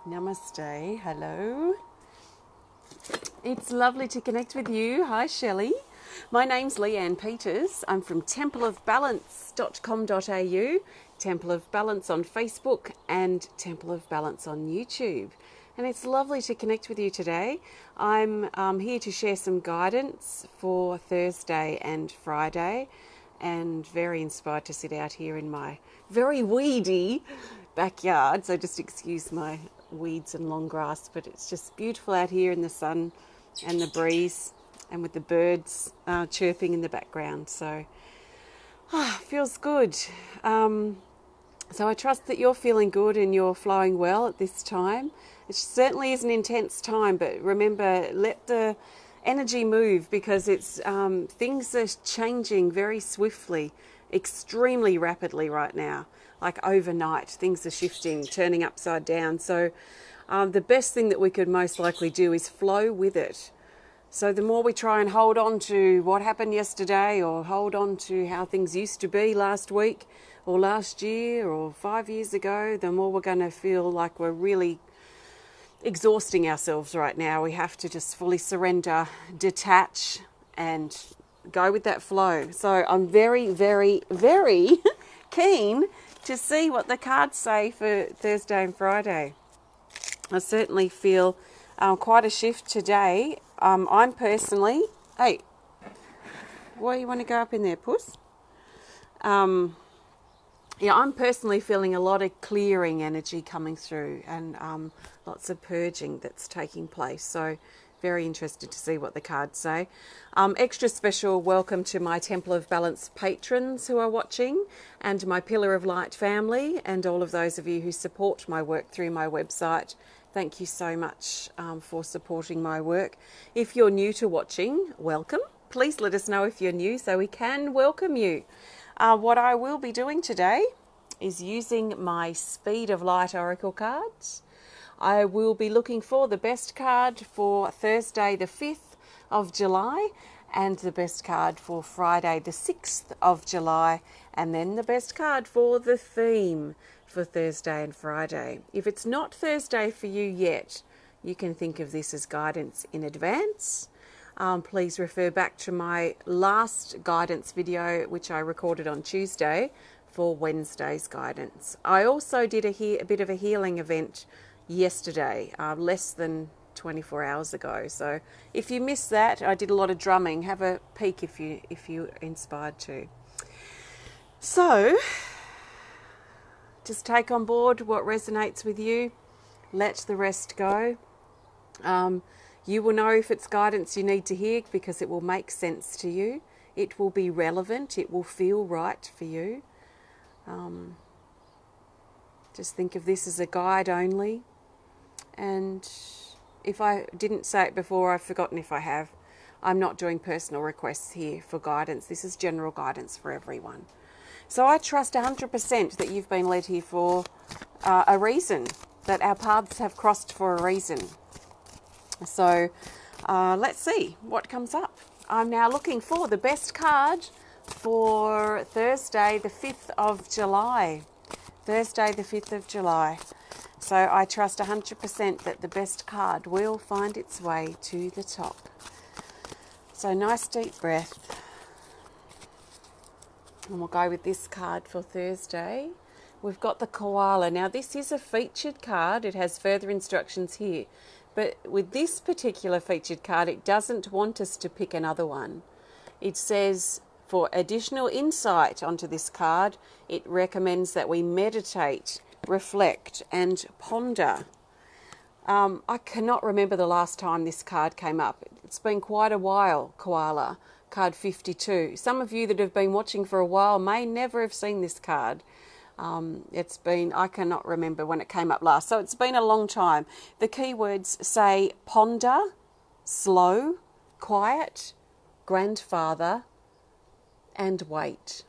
Namaste, hello. It's lovely to connect with you. Hi, Shelley. My name's Leanne Peters. I'm from templeofbalance.com.au, Temple of Balance on Facebook and Temple of Balance on YouTube. And it's lovely to connect with you today. I'm here to share some guidance for Thursday and Friday, and very inspired to sit out here in my very weedy backyard. So just excuse my weeds and long grass, but it's just beautiful out here in the sun and the breeze and with the birds chirping in the background. So feels good. So I trust that you're feeling good and you're flowing well at this time. It certainly is an intense time, but remember, let the energy move, because it's things are changing very swiftly, extremely rapidly right now. Like overnight, things are shifting, turning upside down. So the best thing that we could most likely do is flow with it. So the more we try and hold on to what happened yesterday, or hold on to how things used to be last week or last year or 5 years ago, the more we're going to feel like we're really exhausting ourselves right now. We have to just fully surrender, detach, and go with that flow. So I'm very, very, very keen to see what the cards say for Thursday and Friday. I certainly feel quite a shift today. I'm personally... Hey, why you want to go up in there, puss? Yeah, I'm personally feeling a lot of clearing energy coming through, and lots of purging that's taking place. So very interested to see what the cards say. Extra special welcome to my Temple of Balance patrons who are watching, and my Pillar of Light family, and all of those of you who support my work through my website. Thank you so much for supporting my work. If you're new to watching, welcome. Please let us know if you're new so we can welcome you. What I will be doing today is using my Speed of Light Oracle cards. I will be looking for the best card for Thursday the 5th of July, and the best card for Friday the 6th of July, and then the best card for the theme for Thursday and Friday. If it's not Thursday for you yet, you can think of this as guidance in advance. Please refer back to my last guidance video, which I recorded on Tuesday, for Wednesday's guidance. I also did a bit of a healing event yesterday, less than 24 hours ago. So if you missed that, I did a lot of drumming. Have a peek if you're inspired to. So just take on board what resonates with you. Let the rest go. You will know if it's guidance you need to hear, because it will make sense to you. It will be relevant. It will feel right for you. Just think of this as a guide only. And if I didn't say it before, I've forgotten if I have. I'm not doing personal requests here for guidance. This is general guidance for everyone. So I trust 100% that you've been led here for a reason, that our paths have crossed for a reason. So let's see what comes up. I'm now looking for the best card for Thursday the 5th of July. Thursday the 5th of July. So I trust 100% that the best card will find its way to the top. So nice deep breath. And we'll go with this card for Thursday. We've got the koala. Now this is a featured card. It has further instructions here. But with this particular featured card, it doesn't want us to pick another one. It says, for additional insight onto this card, it recommends that we meditate, reflect, and ponder. I cannot remember the last time this card came up. It's been quite a while, koala, card 52. Some of you that have been watching for a while may never have seen this card. It's been, I cannot remember when it came up last. So it's been a long time. The keywords say ponder, slow, quiet, grandfather, and wait.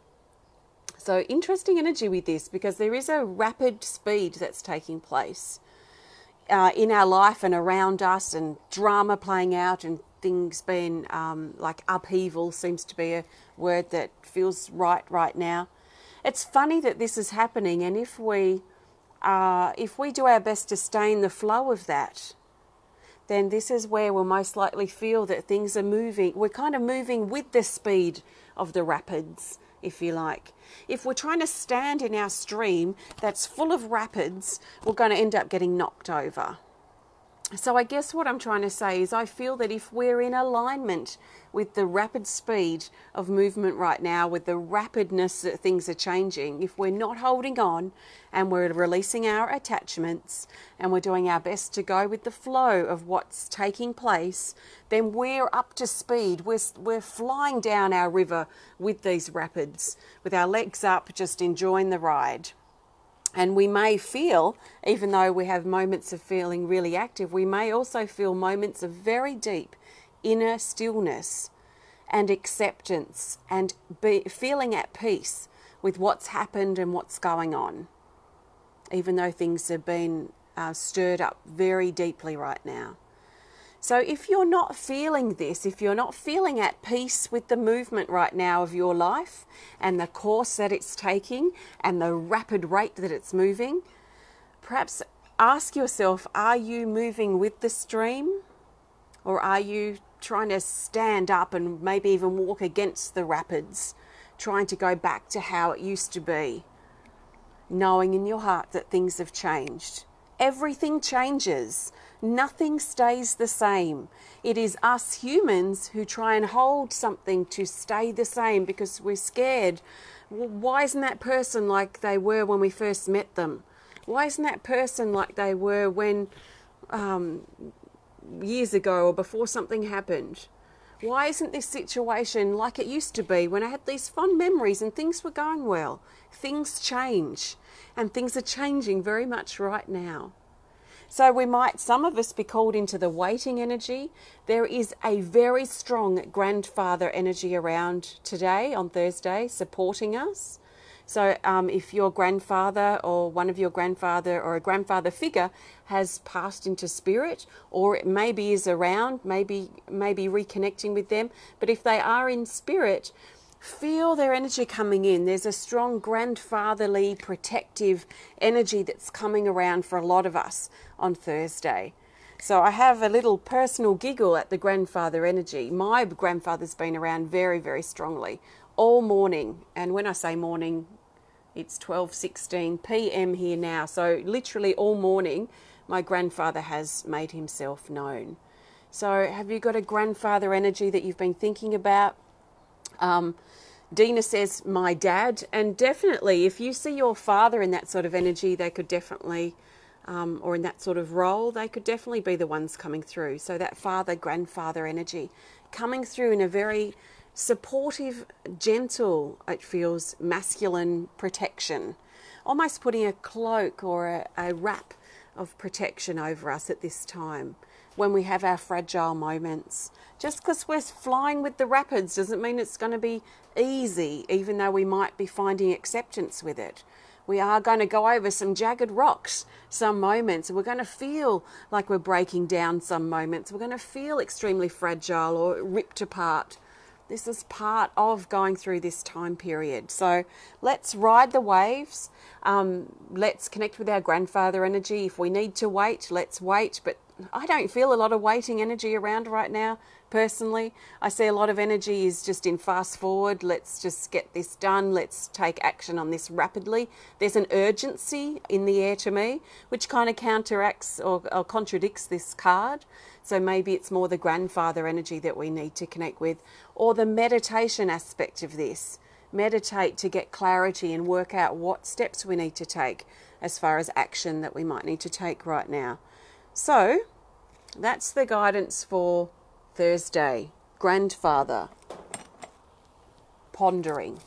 So interesting energy with this, because there is a rapid speed that's taking place in our life and around us, and drama playing out, and things being like upheaval seems to be a word that feels right now. It's funny that this is happening, and if we if we do our best to stay in the flow of that, then this is where we'll most likely feel that things are moving. We're kind of moving with the speed of the rapids, if you like. If we're trying to stand in our stream that's full of rapids, we're going to end up getting knocked over. So I guess what I'm trying to say is I feel that if we're in alignment with the rapid speed of movement right now, with the rapidness that things are changing, if we're not holding on and we're releasing our attachments and we're doing our best to go with the flow of what's taking place, then we're up to speed. We're flying down our river with these rapids, with our legs up, just enjoying the ride. And we may feel, even though we have moments of feeling really active, we may also feel moments of very deep inner stillness and acceptance and feeling at peace with what's happened and what's going on, even though things have been stirred up very deeply right now. So if you're not feeling this, if you're not feeling at peace with the movement right now of your life and the course that it's taking and the rapid rate that it's moving, perhaps ask yourself, are you moving with the stream, or are you trying to stand up and maybe even walk against the rapids, trying to go back to how it used to be, knowing in your heart that things have changed? Everything changes. Nothing stays the same. It is us humans who try and hold something to stay the same because we're scared. Why isn't that person like they were when we first met them? Why isn't that person like they were when years ago or before something happened? Why isn't this situation like it used to be when I had these fond memories and things were going well? Things change, and things are changing very much right now. So we might, some of us, be called into the waiting energy. There is a very strong grandfather energy around today on Thursday supporting us. So if your grandfather or one of your grandfather or a grandfather figure has passed into spirit, or it maybe is around, maybe reconnecting with them, but if they are in spirit, feel their energy coming in. There's a strong grandfatherly protective energy that's coming around for a lot of us on Thursday. So I have a little personal giggle at the grandfather energy. My grandfather's been around very, very strongly all morning. And when I say morning, it's 12:16 p.m. here now. So literally all morning, my grandfather has made himself known. So have you got a grandfather energy that you've been thinking about? Dina says, my dad. And definitely, if you see your father in that sort of energy, they could definitely, or in that sort of role, they could definitely be the ones coming through. So that father, grandfather energy coming through in a very supportive, gentle, it feels, masculine protection. Almost putting a cloak or a wrap of protection over us at this time when we have our fragile moments. Just because we're flying with the rapids doesn't mean it's going to be easy, even though we might be finding acceptance with it. We are going to go over some jagged rocks some moments, and we're going to feel like we're breaking down some moments. We're going to feel extremely fragile or ripped apart. This is part of going through this time period. So let's ride the waves. Let's connect with our grandfather energy. If we need to wait, let's wait. But I don't feel a lot of waiting energy around right now, personally. I see a lot of energy is just in fast forward. Let's just get this done. Let's take action on this rapidly. There's an urgency in the air to me, which kind of counteracts or contradicts this card. So maybe it's more the grandfather energy that we need to connect with, or the meditation aspect of this. Meditate to get clarity and work out what steps we need to take as far as action that we might need to take right now. So that's the guidance for Thursday. Grandfather. Pondering.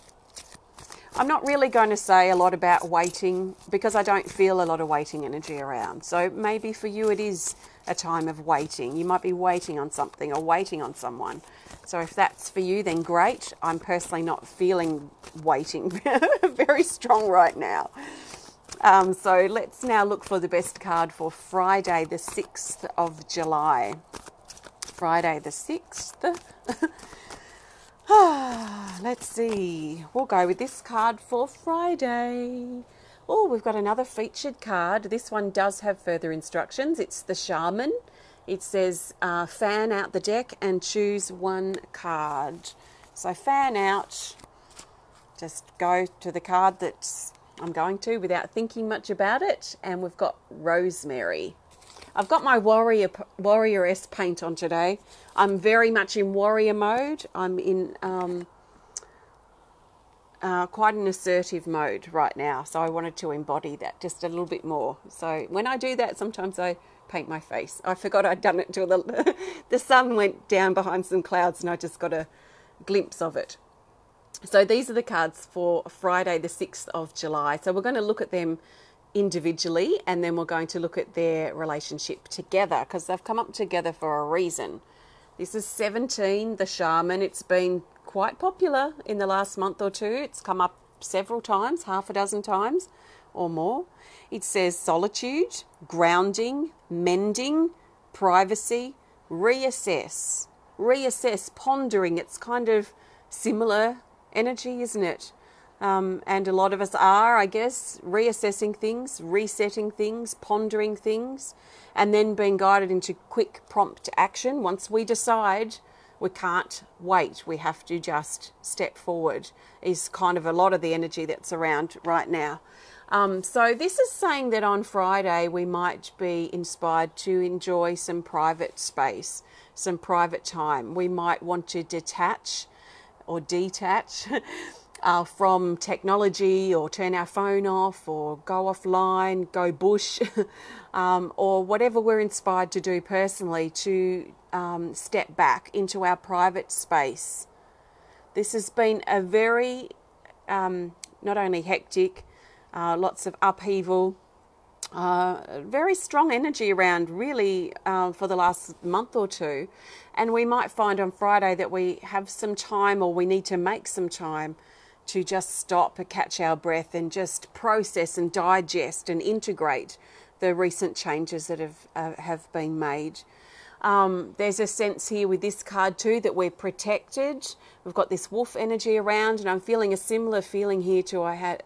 I'm not really going to say a lot about waiting because I don't feel a lot of waiting energy around. So maybe for you it is a time of waiting. You might be waiting on something or waiting on someone. So if that's for you, then great. I'm personally not feeling waiting very strong right now. So let's now look for the best card for Friday, the 6th of July. Friday the 6th. Let's see. We'll go with this card for Friday. Oh, we've got another featured card. This one does have further instructions. It's the Shaman. It says fan out the deck and choose one card. So fan out, just go to the card that I'm going to without thinking much about it. And we've got Rosemary. I've got my Warrioress paint on today. I'm very much in warrior mode. I'm in quite an assertive mode right now. So I wanted to embody that just a little bit more. So when I do that, sometimes I paint my face. I forgot I'd done it until the sun went down behind some clouds and I just got a glimpse of it. So these are the cards for Friday the 6th of July. So we're going to look at them individually and then we're going to look at their relationship together because they've come up together for a reason. This is 17, the Shaman. It's been quite popular in the last month or two. It's come up several times, half a dozen times or more. It says solitude, grounding, mending, privacy, reassess, pondering. It's kind of similar energy, isn't it? And a lot of us are, I guess, reassessing things, resetting things, pondering things, and then being guided into quick, prompt action. Once we decide, we can't wait. We have to just step forward is kind of a lot of the energy that's around right now. So this is saying that on Friday we might be inspired to enjoy some private space, some private time. We might want to detach or detach from technology or turn our phone off or go offline, go bush, or whatever we're inspired to do personally to step back into our private space. This has been a very, not only hectic, lots of upheaval, very strong energy around really for the last month or two. And we might find on Friday that we have some time or we need to make some time to just stop and catch our breath and just process and digest and integrate the recent changes that have been made. There's a sense here with this card too that we're protected. We've got this wolf energy around, and I'm feeling a similar feeling here to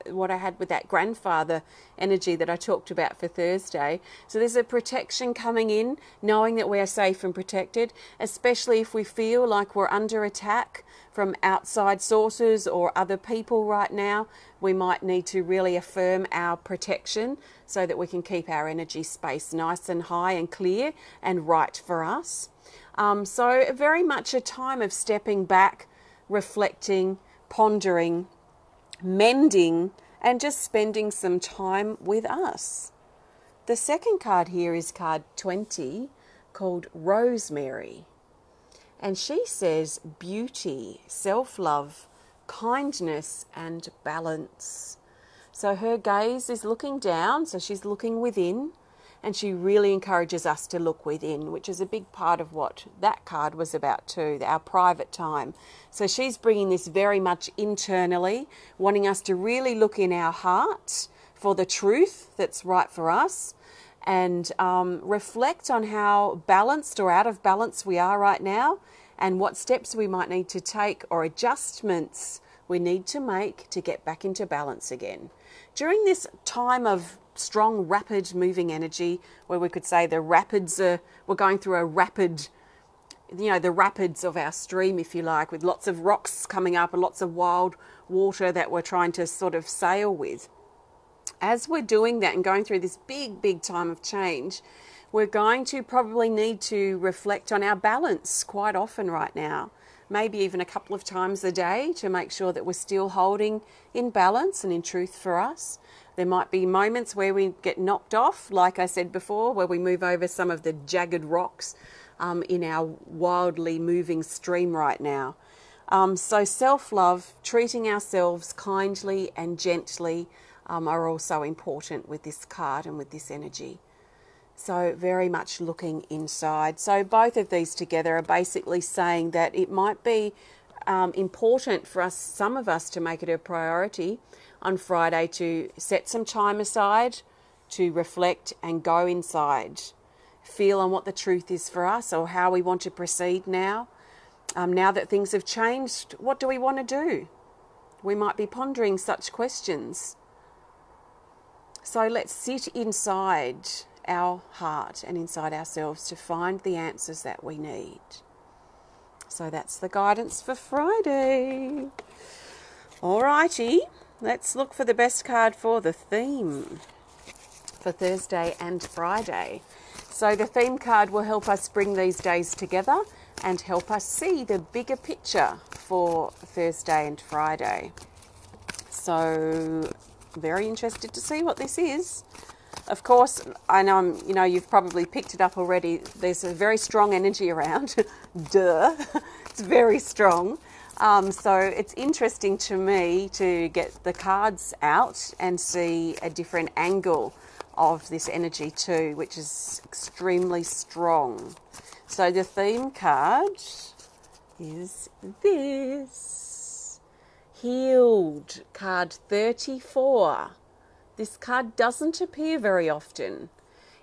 what I had with that grandfather energy that I talked about for Thursday. So there's a protection coming in, knowing that we are safe and protected, especially if we feel like we're under attack from outside sources or other people right now. We might need to really affirm our protection so that we can keep our energy space nice and high and clear and right for us. So very much a time of stepping back, reflecting, pondering, mending, and just spending some time with us. The second card here is card 20, called Rosemary. And she says beauty, self-love, kindness, and balance. So her gaze is looking down, so she's looking within, and she really encourages us to look within, which is a big part of what that card was about too, our private time. So she's bringing this very much internally, wanting us to really look in our heart for the truth that's right for us, and reflect on how balanced or out of balance we are right now, and what steps we might need to take or adjustments we need to make to get back into balance again. During this time of strong, rapid moving energy, where we could say the rapids we're going through a rapid, the rapids of our stream, if you like, with lots of rocks coming up and lots of wild water that we're trying to sort of sail with. As we're doing that and going through this big, big time of change, we're going to probably need to reflect on our balance quite often right now, maybe even a couple of times a day, to make sure that we're still holding in balance and in truth for us. There might be moments where we get knocked off, like I said before, where we move over some of the jagged rocks in our wildly moving stream right now. So self-love, treating ourselves kindly and gently are also important with this card and with this energy. So very much looking inside. So both of these together are basically saying that it might be important for us, some of us, to make it a priority on Friday to set some time aside to reflect and go inside, feel on what the truth is for us or how we want to proceed now. Now that things have changed, what do we want to do? We might be pondering such questions. So let's sit inside our heart and inside ourselves to find the answers that we need. So that's the guidance for Friday. Alrighty, let's look for the best card for the theme for Thursday and Friday. So the theme card will help us bring these days together and help us see the bigger picture for Thursday and Friday. So very interested to see what this is. Of course, I know you've probably picked it up already. There's a very strong energy around. Duh. It's very strong. So it's interesting to me to get the cards out and see a different angle of this energy too, which is extremely strong. So the theme card is this. Healed, card 34. This card doesn't appear very often.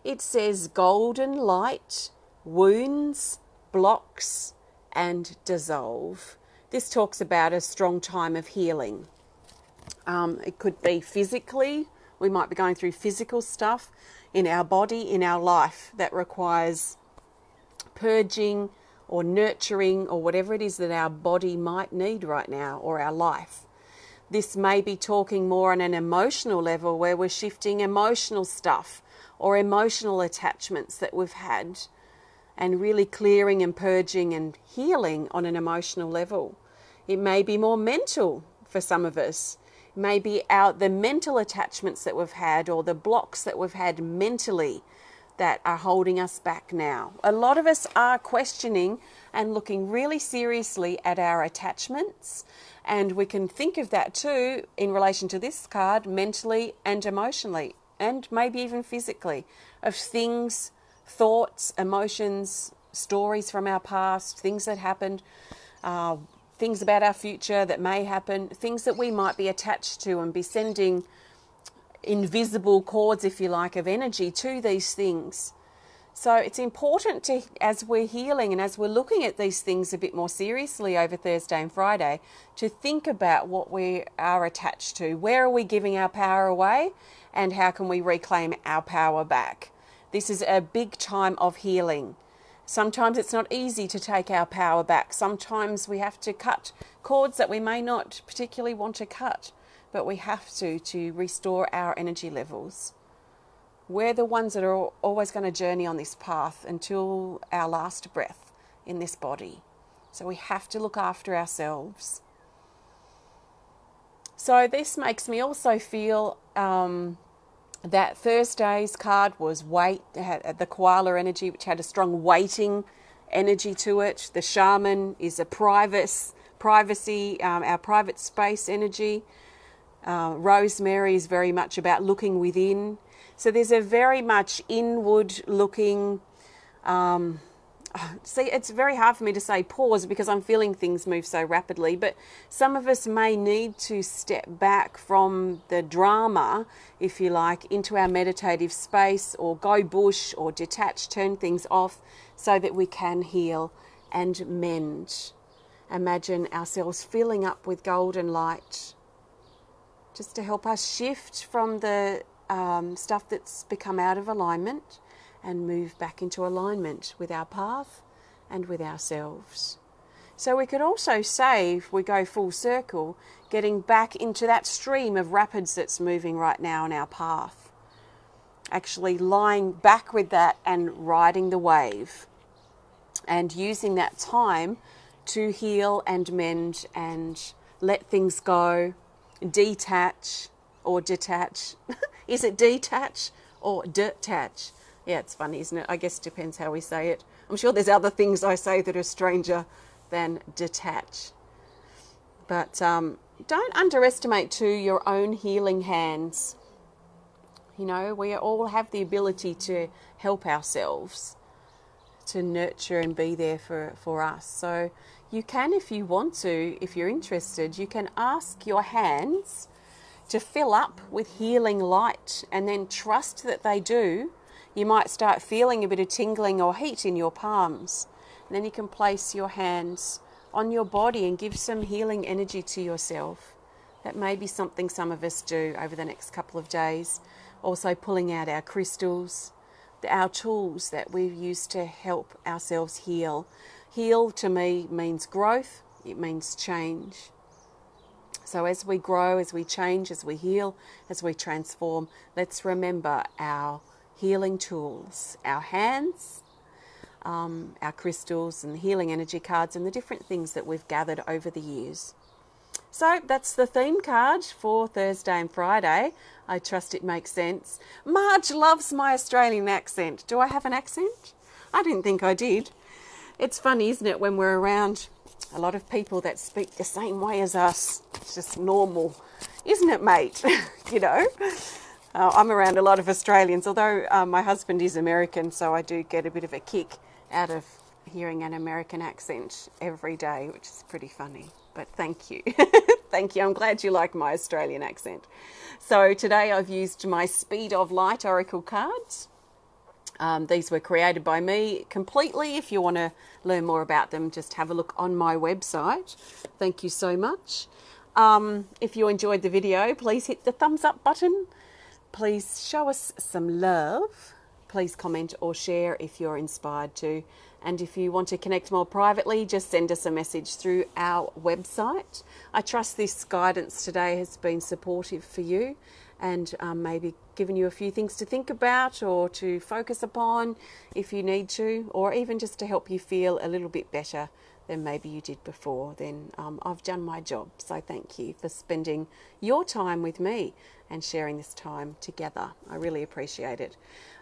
It says golden light, wounds, blocks, and dissolve. This talks about a strong time of healing. It could be physically. We might be going through physical stuff in our body, in our life that requires purging or nurturing or whatever it is that our body might need right now, or our life. This may be talking more on an emotional level where we're shifting emotional stuff or emotional attachments that we've had and really clearing and purging and healing on an emotional level. It may be more mental for some of us. It may be the mental attachments that we've had or the blocks that we've had mentally that are holding us back now. A lot of us are questioning and looking really seriously at our attachments, and we can think of that too in relation to this card, mentally and emotionally, and maybe even physically, of things, thoughts, emotions, stories from our past, things that happened, things about our future that may happen, things that we might be attached to and be sending invisible cords, if you like, of energy to these things. So it's important to, as we're healing and as we're looking at these things a bit more seriously over Thursday and Friday, to think about what we are attached to. Where are we giving our power away, and how can we reclaim our power back? This is a big time of healing. Sometimes it's not easy to take our power back. Sometimes we have to cut cords that we may not particularly want to cut, but we have to restore our energy levels. We're the ones that are always going to journey on this path until our last breath in this body. So we have to look after ourselves. So this makes me also feel that Thursday's card was weight, had the koala energy, which had a strong weighting energy to it. The shaman is a privacy, our private space energy. Rosemary is very much about looking within. So there's a very much inward looking, see, it's very hard for me to say pause because I'm feeling things move so rapidly, but some of us may need to step back from the drama, if you like, into our meditative space, or go bush or detach, turn things off so that we can heal and mend. Imagine ourselves filling up with golden light, just to help us shift from the stuff that's become out of alignment and move back into alignment with our path and with ourselves. So we could also say, if we go full circle, getting back into that stream of rapids that's moving right now on our path. Actually lying back with that and riding the wave and using that time to heal and mend and let things go, detach or detach. Is it detach or detach? Yeah, it's funny, isn't it? I guess it depends how we say it. I'm sure there's other things I say that are stranger than detach. But don't underestimate too your own healing hands. You know, we all have the ability to help ourselves, to nurture and be there for us. So you can, if you want to, if you're interested, you can ask your hands to fill up with healing light, and then trust that they do. You might start feeling a bit of tingling or heat in your palms. And then you can place your hands on your body and give some healing energy to yourself. That may be something some of us do over the next couple of days. Also pulling out our crystals, our tools that we've used to help ourselves heal. Heal to me means growth, it means change. So as we grow, as we change, as we heal, as we transform, let's remember our healing tools, our hands, our crystals and healing energy cards and the different things that we've gathered over the years. So that's the theme card for Thursday and Friday. I trust it makes sense. Marge loves my Australian accent. Do I have an accent? I didn't think I did. It's funny, isn't it, when we're around a lot of people that speak the same way as us. It's just normal, isn't it, mate? You know, I'm around a lot of Australians, although my husband is American, so I do get a bit of a kick out of hearing an American accent every day, which is pretty funny. But thank you. Thank you. I'm glad you like my Australian accent. So today I've used my Speed of Light Oracle cards. These were created by me completely. If you want to learn more about them, just have a look on my website. Thank you so much. If you enjoyed the video, please hit the thumbs up button. Please show us some love. Please comment or share if you're inspired to. And if you want to connect more privately, just send us a message through our website. I trust this guidance today has been supportive for you and maybe given you a few things to think about or to focus upon if you need to, or even just to help you feel a little bit better than maybe you did before. Then I've done my job. So thank you for spending your time with me and sharing this time together. I really appreciate it.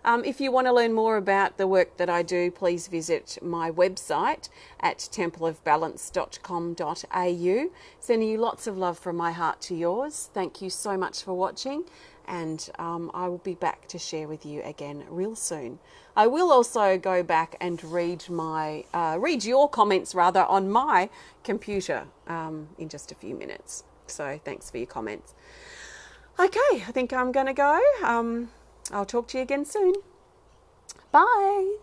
If you want to learn more about the work that I do, please visit my website at templeofbalance.com.au. Sending you lots of love from my heart to yours. Thank you so much for watching, and I will be back to share with you again real soon. I will also go back and read your comments rather on my computer in just a few minutes. So thanks for your comments. Okay, I think I'm going to go. I'll talk to you again soon. Bye.